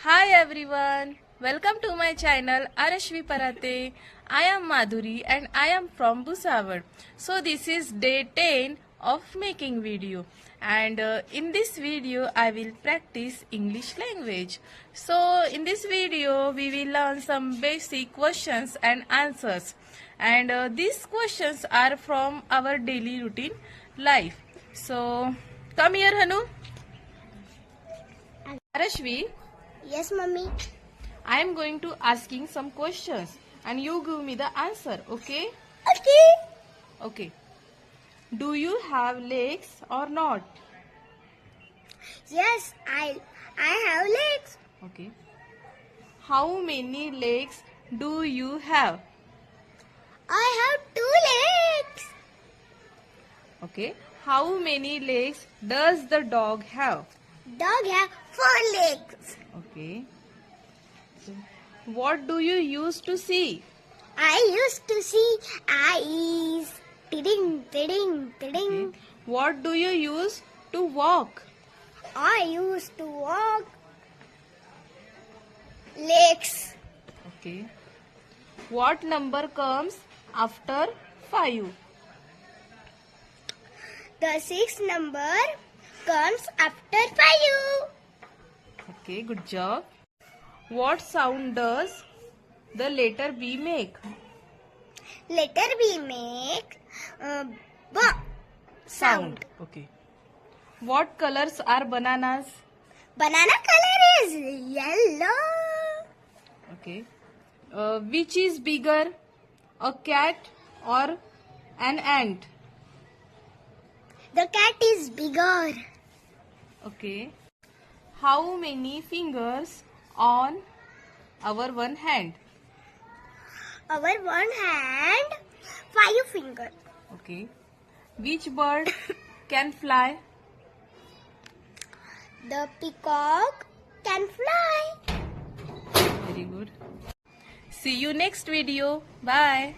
Hi everyone, welcome to my channel Aarshwi Parate. I am Madhuri and I am from Bhusawal. So this is day 10 of making video, and in this video I will practice English language. So in this video we will learn some basic questions and answers, and these questions are from our daily routine life. So come here Hanu. Aarshwi, Yes, Mummy. I am going to asking some questions and you give me the answer, okay? Okay. Okay. Do you have legs or not? Yes, I have legs. Okay. How many legs do you have? I have 2 legs. Okay. How many legs does the dog have? Dog have 4 legs. Okay. So, what do you use to see? I used to see eyes. Tidding, tidding, tidding. Okay. What do you use to walk? I used to walk. Legs. Okay. What number comes after 5? The 6th number comes after 5. Okay, good job. What sound does the letter B make? Letter B make b sound. Okay. What colors are bananas? Banana color is yellow. Okay. Which is bigger, a cat or an ant? The cat is bigger. Okay. How many fingers on our one hand? Our one hand, 5 fingers. Okay. Which bird can fly? The peacock can fly. Very good. See you next video. Bye.